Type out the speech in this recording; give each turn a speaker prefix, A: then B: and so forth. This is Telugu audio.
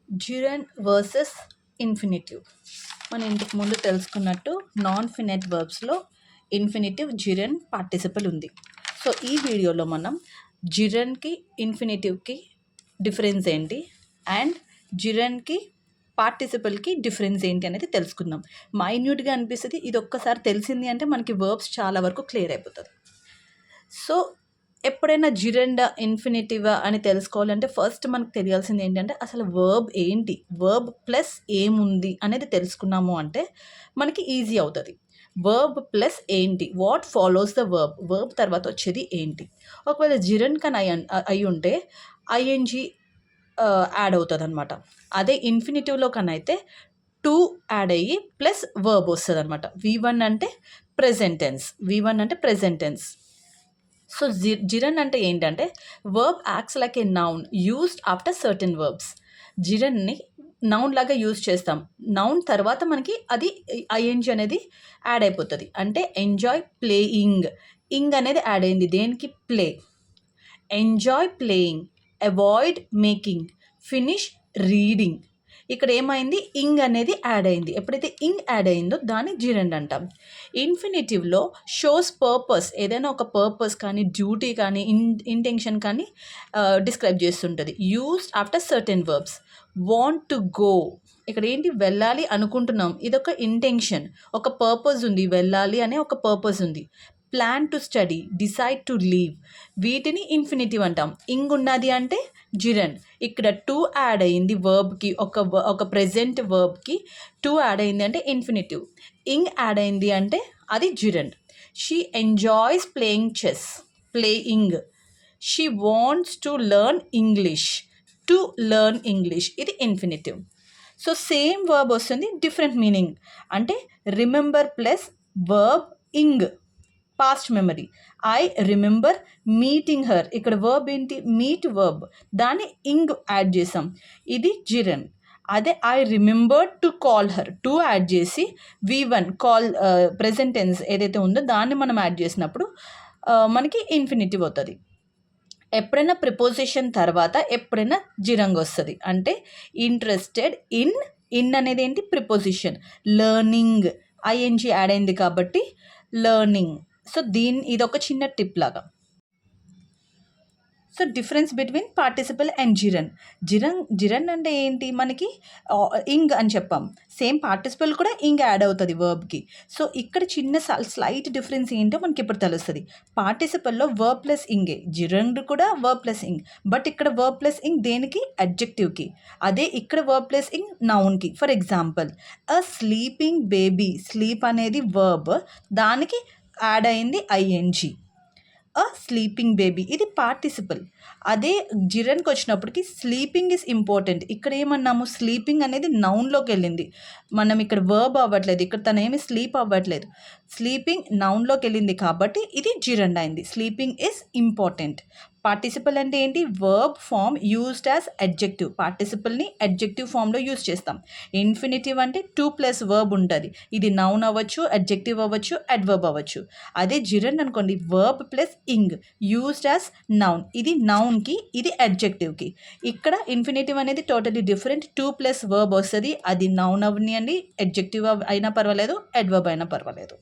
A: Durand versus infinitive. మనం ఇంతకు ముందు తెలుసుకున్నట్టు నాన్ ఫినైట్ వర్బ్స్లో ఇన్ఫినిటివ్, డ్యూరెంట్, పార్టిసిపల్ ఉంది. సో ఈ వీడియోలో మనం డ్యూరెంట్కి ఇన్ఫినిటివ్కి డిఫరెన్స్ ఏంటి అండ్ డ్యూరెంట్కి పార్టిసిపల్కి డిఫరెన్స్ ఏంటి అనేది తెలుసుకుందాం. మైన్యూట్గా అనిపిస్తుంది, ఇది ఒక్కసారి తెలిసింది అంటే మనకి వర్బ్స్ చాలా వరకు క్లియర్ అయిపోతుంది. సో ఎప్పుడైనా డ్యూరెంట్ ఇన్ఫినిటివ్ అని తెలుసుకోవాలంటే ఫస్ట్ మనకు తెలియాల్సింది ఏంటంటే అసలు వర్బ్ ఏంటి, వర్బ్ ప్లస్ ఏముంది అనేది తెలుసుకున్నాము అంటే మనకి ఈజీ అవుతుంది. వర్బ్ ప్లస్ ఏంటి, what follows the verb, verb తర్వాత వచ్చేది ఏంటి. ఒకవేళ డ్యూరెంట్ కానీ అయి ఉంటే ఐఎన్జీ యాడ్ అవుతుంది అనమాట. అదే ఇన్ఫినిటివ్లో కన్నా అయితే టు యాడ్ అయ్యి ప్లస్ వర్బ్ వస్తుంది అనమాట. V1 అంటే ప్రెజెంట్ టెన్స్. సో జిరన్ అంటే ఏంటంటే verb acts like a noun used after certain verbs. జిరన్ని నౌన్ లాగా యూజ్ చేస్తాం. నౌన్ తర్వాత మనకి అది ఐఎన్జీ అనేది యాడ్ అయిపోతుంది. అంటే ఎంజాయ్ ప్లేయింగ్, ఇంగ్ అనేది యాడ్ అయింది దేనికి, play. Enjoy playing, avoid making, finish reading. ఇక్కడ ఏమైంది, ఇంగ్ అనేది యాడ్ అయింది. ఎప్పుడైతే ఇంగ్ యాడ్ అయిందో దాన్ని జిరెండ్ అంటాం. ఇన్ఫినిటివ్లో షోస్ పర్పస్, ఏదైనా ఒక పర్పస్ కానీ డ్యూటీ కానీ ఇంటెన్షన్ కానీ డిస్క్రైబ్ చేస్తుంటుంది. Used after certain verbs. Want to go, ఇక్కడ ఏంటి, వెళ్ళాలి అనుకుంటున్నాం, ఇదొక ఇంటెన్షన్, ఒక పర్పస్ ఉంది, వెళ్ళాలి అనే ఒక పర్పస్ ఉంది. Plan to study, decide to leave, వీటిని ఇన్ఫినిటివ్ అంటాం. ఇంగ్ ఉన్నది అంటే జిరెండ్. ఇక్కడ టు యాడ్ అయింది వర్బ్కి, ఒక ప్రెజెంట్ వర్బ్కి టు యాడ్ అయింది అంటే ఇన్ఫినిటివ్. ఇంగ్ యాడ్ అయింది అంటే అది gerund. She enjoys playing chess, playing. She wants to learn English, to learn English, ఇది ఇన్ఫినిటివ్. సో సేమ్ వర్బ్ వస్తుంది, డిఫరెంట్ మీనింగ్. అంటే remember plus verb ing, past memory. I remember meeting her, ఇక్కడ వర్బ్ ఏంటి, మీట్ వర్బ్, దాన్ని ఇంగ్ యాడ్ చేసాం, ఇది జిరెండ్. అదే I remember to call her, to add చేసి V1 కాల్ ప్రెజెంట్ టెన్స్ ఏదైతే ఉందో దాన్ని మనం యాడ్ చేసినప్పుడు మనకి ఇన్ఫినిటివ్ అవుతుంది. ఎప్పుడైనా ప్రిపోజిషన్ తర్వాత ఎప్పుడైనా జిరంగ్ వస్తుంది. అంటే ఇంట్రెస్టెడ్ ఇన్ అనేది ఏంటి, ప్రిపోజిషన్. లెర్నింగ్, ఐఎన్జీ యాడ్ అయింది కాబట్టి లెర్నింగ్. సో ఇదొక చిన్న టిప్ లాగా. So difference between participle and జిరన్ అంటే ఏంటి, మనకి ఇంగ్ అని చెప్పాం. సేమ్ పార్టిసిపల్ కూడా ఇంగ్ యాడ్ అవుతుంది వర్బ్కి. సో ఇక్కడ చిన్న స్లైట్ డిఫరెన్స్ ఏంటో మనకి ఇప్పుడు తెలుస్తుంది. పార్టిసిపల్లో వర్బ్ ప్లస్ ఇంగే, జిరన్ కూడా వర్బ్ ప్లస్ ఇంగ్. బట్ ఇక్కడ వర్బ్ ప్లస్ ఇంగ్ దేనికి, అడ్జెక్టివ్కి. అదే ఇక్కడ వర్బ్ ప్లస్ ఇంగ్ నౌన్కి. For example a sleeping baby, sleep అనేది వర్బ్, దానికి యాడ్ అయింది ఐఎన్జీ. అ స్లీపింగ్ బేబీ, ఇది పార్టిసిపల్. అదే జిరన్కి వచ్చినప్పటికి స్లీపింగ్ ఇస్ ఇంపార్టెంట్. ఇక్కడ ఏమన్నాము, స్లీపింగ్ అనేది నౌన్లోకి వెళ్ళింది, మనం ఇక్కడ వర్బ్ అవ్వట్లేదు, ఇక్కడ తను ఏమి స్లీప్ అవ్వట్లేదు, స్లీపింగ్ నౌన్లోకి వెళ్ళింది కాబట్టి ఇది జిరన్ అయింది. Sleeping is important. పార్టిసిపల్ అంటే ఏంటి, verb form used as adjective, పార్టిసిపల్ని అడ్జెక్టివ్ ఫామ్లో యూజ్ చేస్తాం. ఇన్ఫినిటివ్ అంటే 2+ వర్బ్ ఉంటుంది, ఇది నౌన్ అవ్వచ్చు, అడ్జెక్టివ్ అవ్వచ్చు, అడ్వర్బ్ అవ్వచ్చు. అదే జిరన్ అనుకోండి, వర్బ్ ప్లస్ ఇంగ్ యూజ్డ్ యాజ్ నౌన్, ఇది నౌన్కి, ఇది అడ్జెక్టివ్కి. ఇక్కడ ఇన్ఫినిటివ్ అనేది టోటలీ డిఫరెంట్, 2+ వర్బ్ వస్తుంది, అది నౌన్ అవనియండి, అడ్జెక్టివ్ అయినా పర్వాలేదు, అడ్వర్బ్ అయినా పర్వాలేదు.